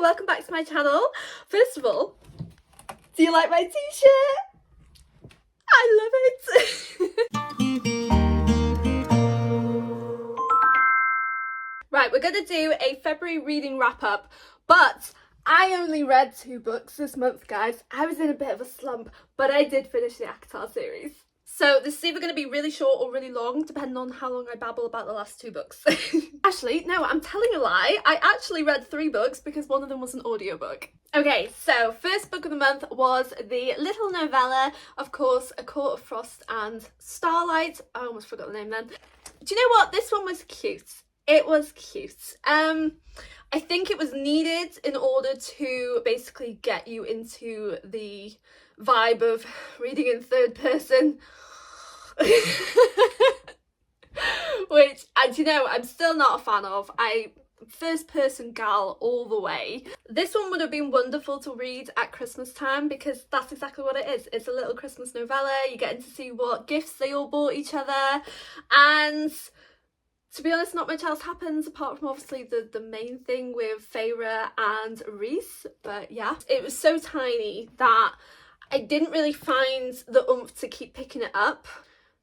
welcome back to my channel. First of all, do you like my t-shirt? I love it. Right, we're gonna do a February reading wrap up, but I only read 2 books this month, guys. I was in a bit of a slump, but I did finish the Acotar series. So this is either going to be really short or really long, depending on how long I babble about the last 2 books. Actually, no, I'm telling a lie. I actually read 3 books because one of them was an audiobook. Okay, so first book of the month was the little novella, of course, A Court of Frost and Starlight. I almost forgot the name then. Do you know what? This one was cute. It was cute. I think it was needed in order to basically get you into the vibe of reading in third person. Which, and you know, I'm still not a fan of. First person gal all the way. This one would have been wonderful to read at Christmas time because that's exactly what it is. It's a little Christmas novella. You're getting to see what gifts they all bought each other, and to be honest, not much else happens apart from obviously the main thing with Feyre and Rhys. But yeah, it was so tiny that I didn't really find the oomph to keep picking it up,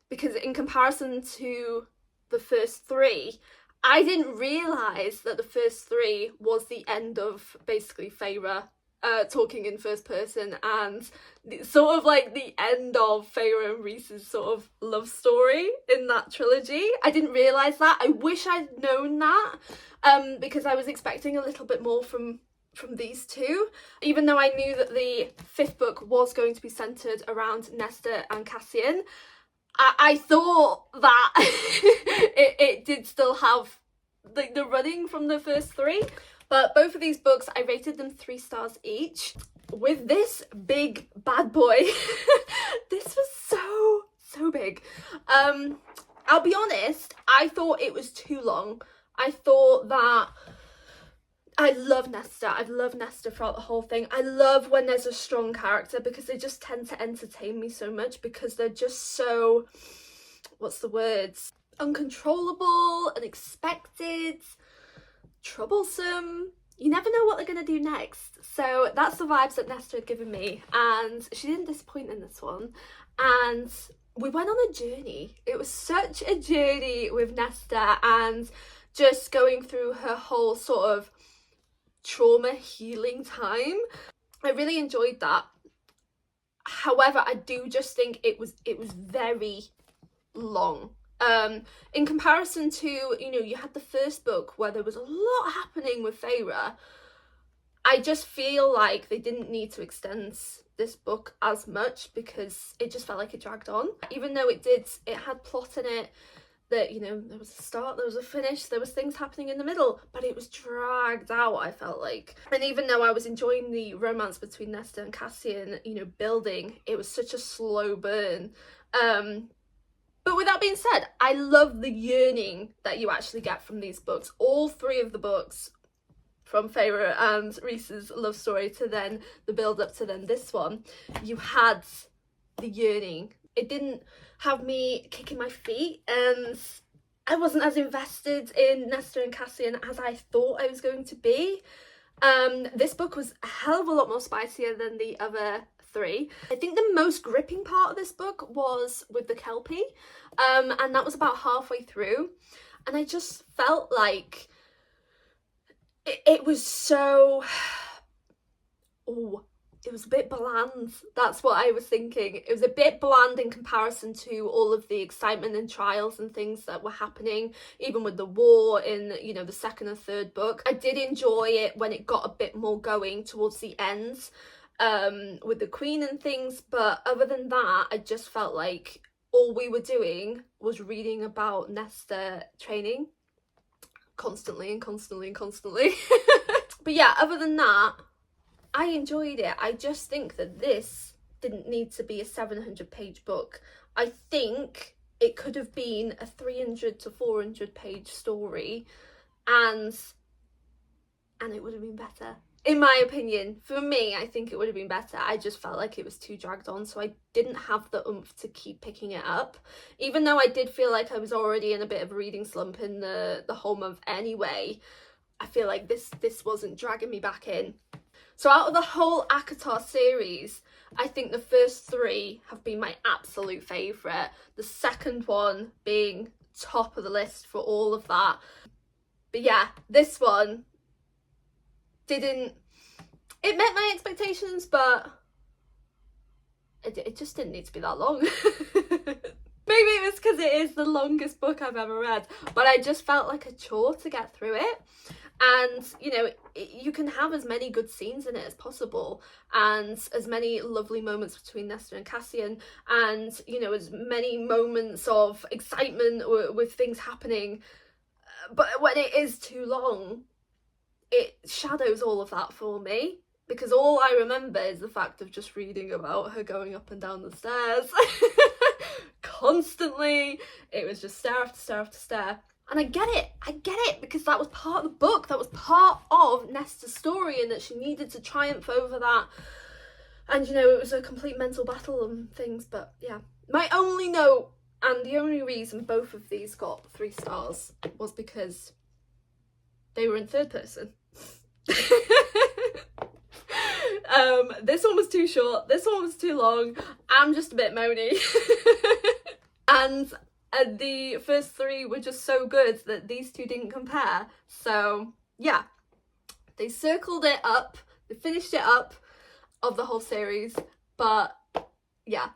because in comparison to the first 3, I didn't realise that the first 3 was the end of basically Feyre talking in first person, and sort of like the end of Feyre and Rhys's sort of love story in that trilogy. I didn't realise that. I wish I'd known that, because I was expecting a little bit more from these 2, even though I knew that the 5th book was going to be centred around Nesta and Cassian. I thought that it did still have like the running from the first 3, but both of these books I rated them 3 stars each. With this big bad boy, this was so big. I'll be honest, I thought it was too long. I thought that I love Nesta. I've loved Nesta throughout the whole thing. I love when there's a strong character because they just tend to entertain me so much, because they're just so, what's the words? Uncontrollable, unexpected, troublesome. You never know what they're going to do next. So that's the vibes that Nesta had given me, and she didn't disappoint in this one. And we went on a journey. It was such a journey with Nesta, and just going through her whole sort of trauma healing time. I really enjoyed that. However, I do just think it was very long. In comparison to, you know, you had the first book where there was a lot happening with Feyre. I just feel like they didn't need to extend this book as much because it just felt like it dragged on. Even though it had plot in it, that, you know, there was a start, there was a finish, there was things happening in the middle, but it was dragged out, I felt like. And even though I was enjoying the romance between Nesta and Cassian, you know, building, it was such a slow burn. But with that being said, I love the yearning that you actually get from these books. All 3 of the books, from Feyre and Rhys's love story to then the build up to then this one, you had the yearning. It didn't have me kicking my feet, and I wasn't as invested in Nesta and Cassian as I thought I was going to be. This book was a hell of a lot more spicier than the other 3. I think the most gripping part of this book was with the Kelpie, and that was about halfway through, and I just felt like it was so... it was a bit bland. That's what I was thinking. It was a bit bland in comparison to all of the excitement and trials and things that were happening, even with the war in, you know, the 2nd and 3rd book. I did enjoy it when it got a bit more going towards the end, with the Queen and things, but other than that, I just felt like all we were doing was reading about Nesta training constantly. But yeah, other than that, I enjoyed it. I just think that this didn't need to be a 700-page book. I think it could have been a 300 to 400-page story, and it would have been better. In my opinion, for me, I think it would have been better. I just felt like it was too dragged on, so I didn't have the oomph to keep picking it up. Even though I did feel like I was already in a bit of a reading slump in the whole month anyway, I feel like this wasn't dragging me back in. So out of the whole Acotar series, I think the first 3 have been my absolute favourite. The second one being top of the list for all of that. But yeah, this one it met my expectations, but it just didn't need to be that long. Maybe it was because it is the longest book I've ever read, but I just felt like a chore to get through it. And, you know, you can have as many good scenes in it as possible, and as many lovely moments between Nesta and Cassian, and, you know, as many moments of excitement with things happening. But when it is too long, it shadows all of that for me, because all I remember is the fact of just reading about her going up and down the stairs constantly. It was just stare after stare after stare. And I get it, because that was part of the book, that was part of Nesta's story, and that she needed to triumph over that. And, you know, it was a complete mental battle and things, but yeah. My only note, and the only reason both of these got 3 stars, was because they were in third person. This one was too short, this one was too long, I'm just a bit moany. And the first 3 were just so good that these 2 didn't compare. So yeah, they circled it up, they finished it up of the whole series, but yeah,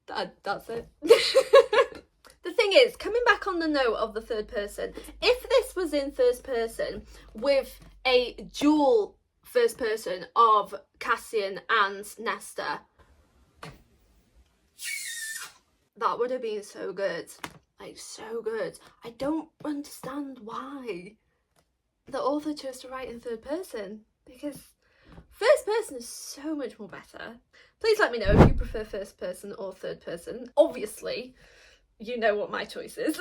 that's it. The thing is, coming back on the note of the third person, if this was in first person with a dual first person of Cassian and Nesta, that would have been so good. Like, so good. I don't understand why the author chose to write in third person, because first person is so much more better. Please let me know if you prefer first person or third person. Obviously, you know what my choice is.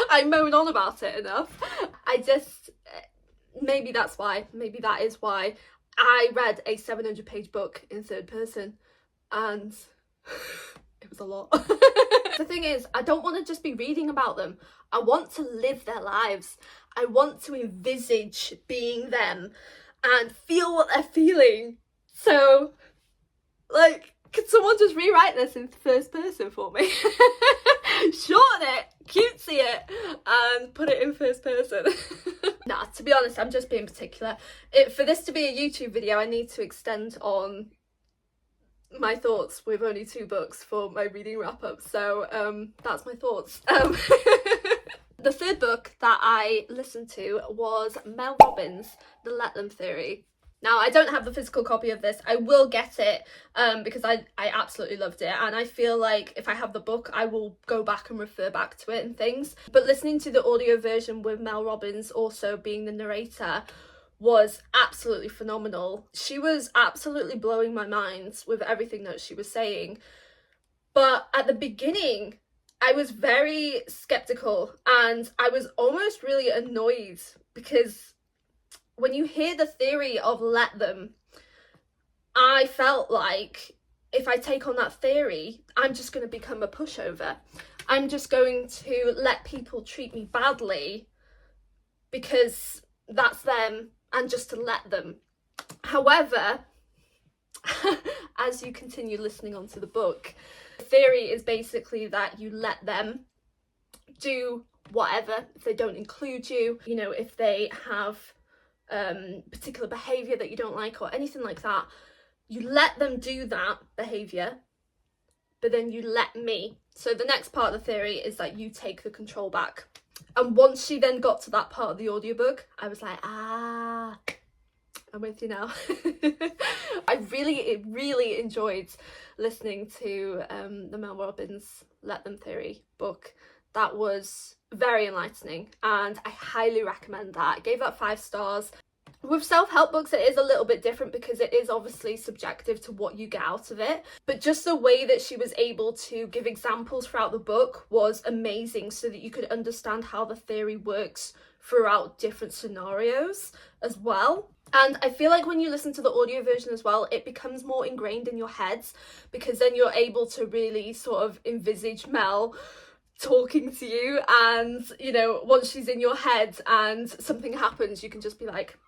I moan on about it enough. I just, maybe that's why, maybe that is why I read a 700-page book in third person, and it was a lot. The thing is, I don't want to just be reading about them. I want to live their lives. I want to envisage being them and feel what they're feeling. So, like, could someone just rewrite this in first person for me? Shorten it, cutesy it, and put it in first person. Nah, to be honest, I'm just being particular. For this to be a YouTube video, I need to extend on my thoughts with only 2 books for my reading wrap-up. So that's my thoughts. The third book that I listened to was Mel Robbins' The Let Them Theory. Now, I don't have the physical copy of this. I will get it because I absolutely loved it, and I feel like if I have the book, I will go back and refer back to it and things. But listening to the audio version with Mel Robbins also being the narrator was absolutely phenomenal. She was absolutely blowing my mind with everything that she was saying. But at the beginning, I was very skeptical, and I was almost really annoyed, because when you hear the theory of let them, I felt like if I take on that theory, I'm just going to become a pushover. I'm just going to let people treat me badly because that's them, and just to let them. However, as you continue listening onto the book, the theory is basically that you let them do whatever. If they don't include you, you know, if they have particular behaviour that you don't like or anything like that, you let them do that behaviour, but then you let me. So the next part of the theory is that you take the control back. And once she then got to that part of the audiobook, I was like, I'm with you now. I really enjoyed listening to the Mel Robbins Let Them Theory book. That was very enlightening, and I highly recommend that. I gave that 5 stars. With self-help books, it is a little bit different because it is obviously subjective to what you get out of it. But just the way that she was able to give examples throughout the book was amazing, so that you could understand how the theory works throughout different scenarios as well. And I feel like when you listen to the audio version as well, it becomes more ingrained in your heads, because then you're able to really sort of envisage Mel talking to you, and you know, once she's in your head and something happens, you can just be like,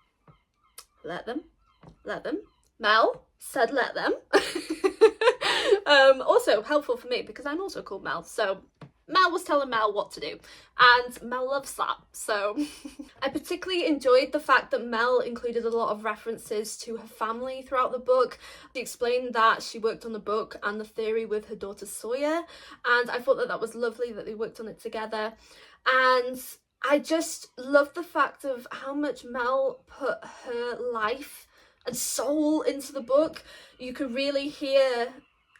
let them. Mel said let them. Also helpful for me because I'm also called Mel, so Mel was telling Mel what to do, and Mel loves that. So I particularly enjoyed the fact that Mel included a lot of references to her family throughout the book. She explained that she worked on the book and the theory with her daughter Sawyer, and I thought that that was lovely that they worked on it together. And I just love the fact of how much Mel put her life and soul into the book. You could really hear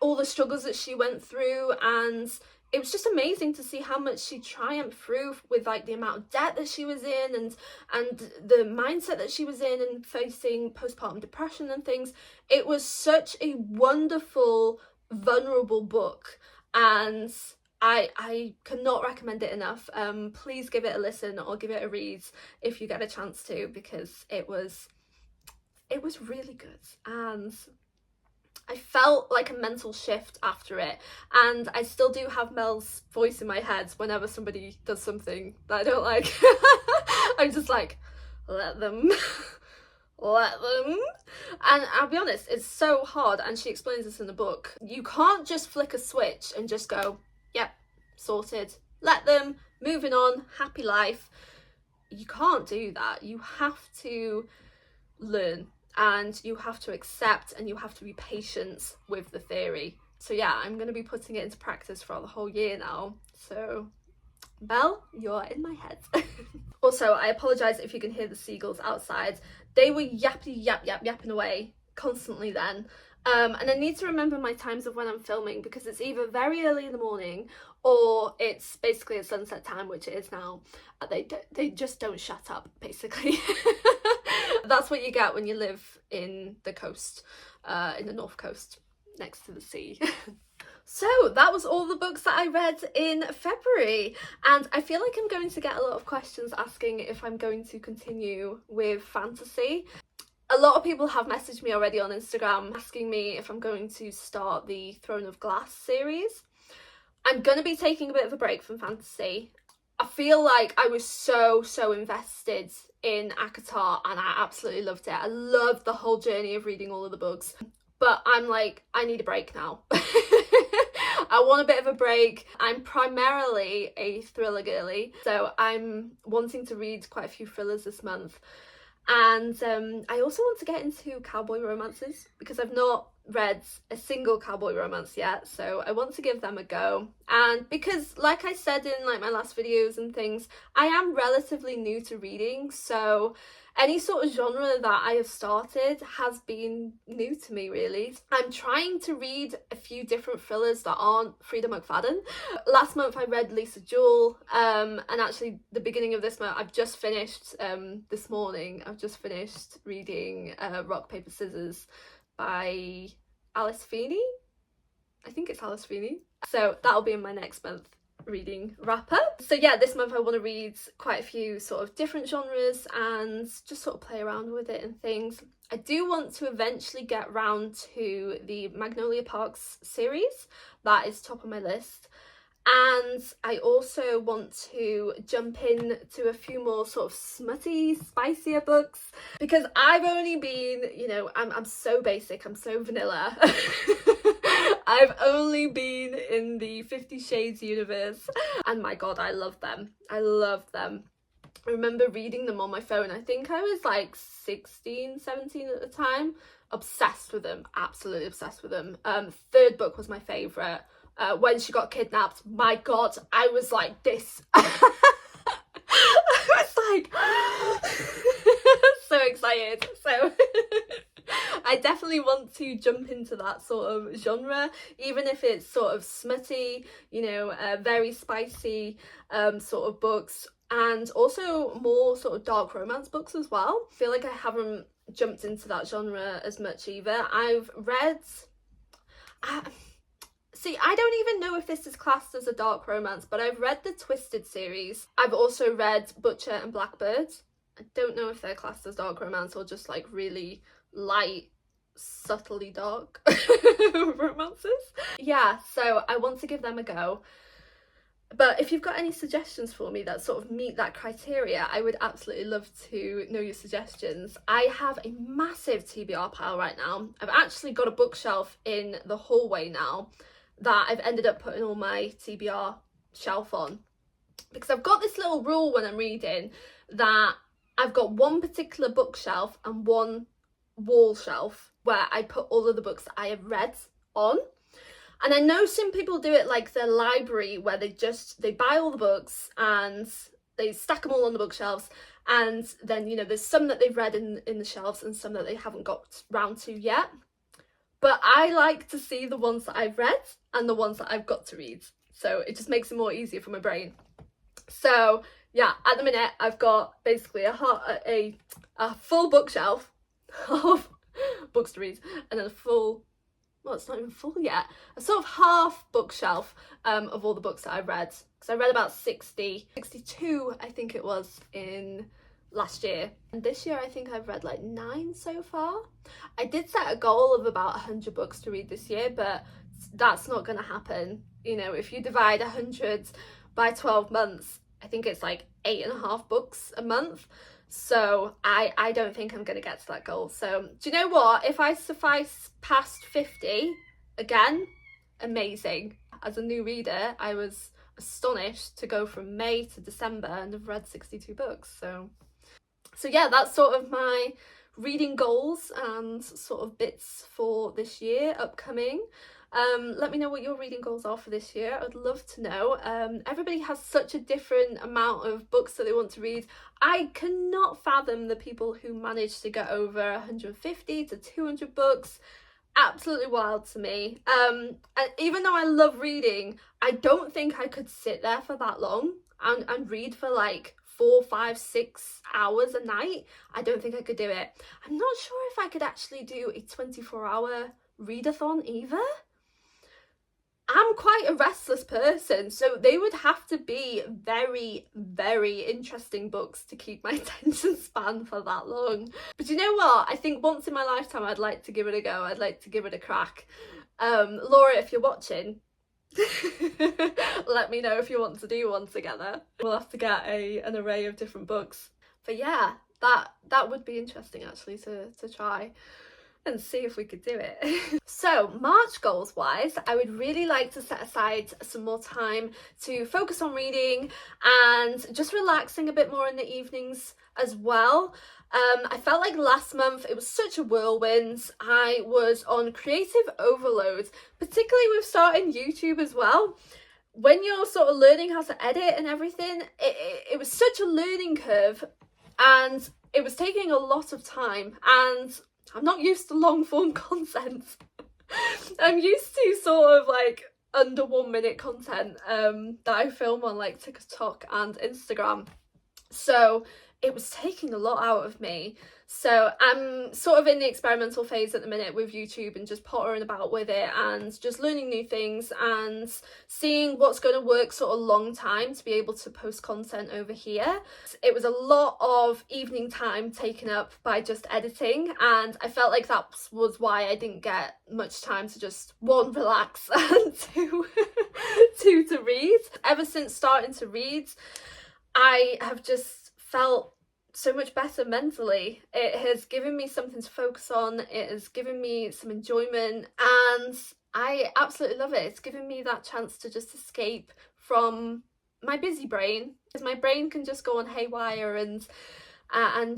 all the struggles that she went through, and it was just amazing to see how much she triumphed through with like the amount of debt that she was in, and the mindset that she was in, and facing postpartum depression and things. It was such a wonderful, vulnerable book, and I cannot recommend it enough. Please give it a listen or give it a read if you get a chance to, because it was really good, and I felt like a mental shift after it, and I still do have Mel's voice in my head whenever somebody does something that I don't like. I'm just like, let them. Let them. And I'll be honest, it's so hard, and she explains this in the book. You can't just flick a switch and just go, yep, sorted, let them, moving on, happy life. You can't do that. You have to learn, and you have to accept, and you have to be patient with the theory. So yeah, I'm going to be putting it into practice throughout the whole year now. So Belle, you're in my head. Also, I apologise if you can hear the seagulls outside. They were yapping away constantly then. And I need to remember my times of when I'm filming, because it's either very early in the morning or it's basically at sunset time, which it is now. They just don't shut up, basically. That's what you get when you live in the coast, in the North Coast, next to the sea. So that was all the books that I read in February, and I feel like I'm going to get a lot of questions asking if I'm going to continue with fantasy. A lot of people have messaged me already on Instagram asking me if I'm going to start the Throne of Glass series. I'm going to be taking a bit of a break from fantasy. I feel like I was so invested in Acotar, and I absolutely loved it. I loved the whole journey of reading all of the books, but I'm like, I need a break now. I want a bit of a break. I'm primarily a thriller girly, so I'm wanting to read quite a few thrillers this month. And I also want to get into cowboy romances, because I've not read a single cowboy romance yet, so I want to give them a go. And because, like I said in like my last videos and things, I am relatively new to reading, so any sort of genre that I have started has been new to me, really. I'm trying to read a few different thrillers that aren't Freida McFadden. Last month I read Lisa Jewell, and actually the beginning of this month I've just finished, this morning, I've just finished reading Rock, Paper, Scissors by Alice Feeney. I think it's Alice Feeney. So that'll be in my next month reading wrap up. So yeah, this month I want to read quite a few sort of different genres and just sort of play around with it and things. I do want to eventually get round to the Magnolia Parks series. That is top of my list. And I also want to jump in to a few more sort of smutty, spicier books, because I've only been, you know, I'm so basic, I'm so vanilla. I've only been in the 50 Shades universe, and my god, I love them. I love them. I remember reading them on my phone. I think I was like 16, 17 at the time. Obsessed with them, absolutely obsessed with them. Third book was my favourite. When she got kidnapped, my god, I was like this. I was like so excited. So I definitely want to jump into that sort of genre, even if it's sort of smutty, you know, very spicy sort of books, and also more sort of dark romance books as well. I feel like I haven't jumped into that genre as much either. I've read... See, I don't even know if this is classed as a dark romance, but I've read the Twisted series. I've also read Butcher and Blackbird. I don't know if they're classed as dark romance or just like really light, subtly dark romances. Yeah, so I want to give them a go. But if you've got any suggestions for me that sort of meet that criteria, I would absolutely love to know your suggestions. I have a massive TBR pile right now. I've actually got a bookshelf in the hallway now that I've ended up putting all my TBR shelf on, because I've got this little rule when I'm reading that I've got one particular bookshelf and one wall shelf where I put all of the books that I have read on. And I know some people do it like their library, where they buy all the books and they stack them all on the bookshelves, and then, you know, there's some that they've read in the shelves and some that they haven't got round to yet. But I like to see the ones that I've read and the ones that I've got to read, so it just makes it more easier for my brain. So yeah, at the minute I've got basically a full bookshelf of books to read, and then a full, well, it's not even full yet, a sort of half bookshelf of all the books that I've read, because I read about 62 I think it was in last year, and this year I think I've read like 9 so far. I did set a goal of about 100 books to read this year, but that's not going to happen. You know, if you divide 100 by 12 months, I think it's like 8.5 books a month. So I don't think I'm going to get to that goal. So do you know what? If I suffice past 50 again, amazing. As a new reader, I was astonished to go from May to December and have read 62 books. So yeah, that's sort of my reading goals and sort of bits for this year upcoming. Let me know what your reading goals are for this year. I'd love to know. Everybody has such a different amount of books that they want to read. I cannot fathom the people who manage to get over 150 to 200 books. Absolutely wild to me. And even though I love reading, I don't think I could sit there for that long and read for like 4, 5, 6 hours a night. I don't think I could do it. I'm not sure if I could actually do a 24-hour readathon either. I'm quite a restless person, so they would have to be very, very interesting books to keep my attention span for that long. But you know what? I think once in my lifetime I'd like to give it a go. I'd like to give it a crack. Laura, if you're watching, let me know if you want to do one together. We'll have to get an array of different books. But yeah, that would be interesting actually to try and see if we could do it. So March goals wise, I would really like to set aside some more time to focus on reading and just relaxing a bit more in the evenings as well. I felt like last month it was such a whirlwind. I was on creative overload, particularly with starting YouTube as well. When you're sort of learning how to edit and everything, it was such a learning curve, and it was taking a lot of time, and I'm not used to long form content. I'm used to sort of like under 1 minute content that I film on like TikTok and Instagram. So it was taking a lot out of me. So I'm sort of in the experimental phase at the minute with YouTube and just pottering about with it and just learning new things and seeing what's going to work sort of long time to be able to post content over here. It was a lot of evening time taken up by just editing, and I felt like that was why I didn't get much time to just one, relax, and two to read. Ever since starting to read, I have just felt so much better mentally. It has given me something to focus on, it has given me some enjoyment, and I absolutely love it. It's given me that chance to just escape from my busy brain, because my brain can just go on haywire and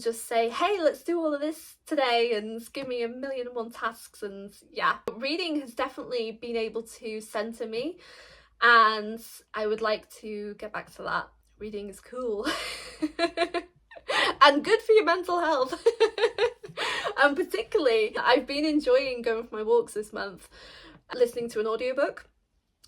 just say, hey, let's do all of this today, and give me 1,000,001 tasks. And yeah, reading has definitely been able to centre me, and I would like to get back to that. Reading is cool. And good for your mental health. And particularly, I've been enjoying going for my walks this month, listening to an audiobook.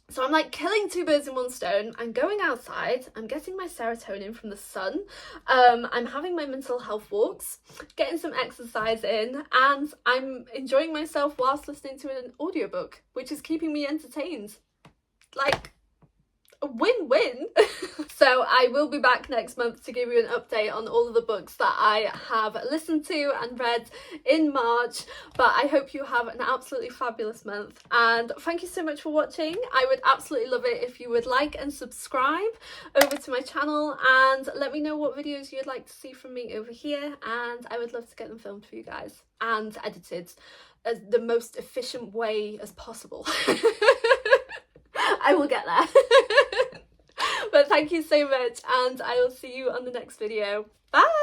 So I'm like killing 2 birds in 1 stone. I'm going outside, I'm getting my serotonin from the sun, I'm having my mental health walks, getting some exercise in, and I'm enjoying myself whilst listening to an audiobook, which is keeping me entertained. Like, win-win. So I will be back next month to give you an update on all of the books that I have listened to and read in March, but I hope you have an absolutely fabulous month, and thank you so much for watching. I would absolutely love it if you would like and subscribe over to my channel, and let me know what videos you'd like to see from me over here, and I would love to get them filmed for you guys and edited as the most efficient way as possible. I will get there. But thank you so much, and I will see you on the next video. Bye!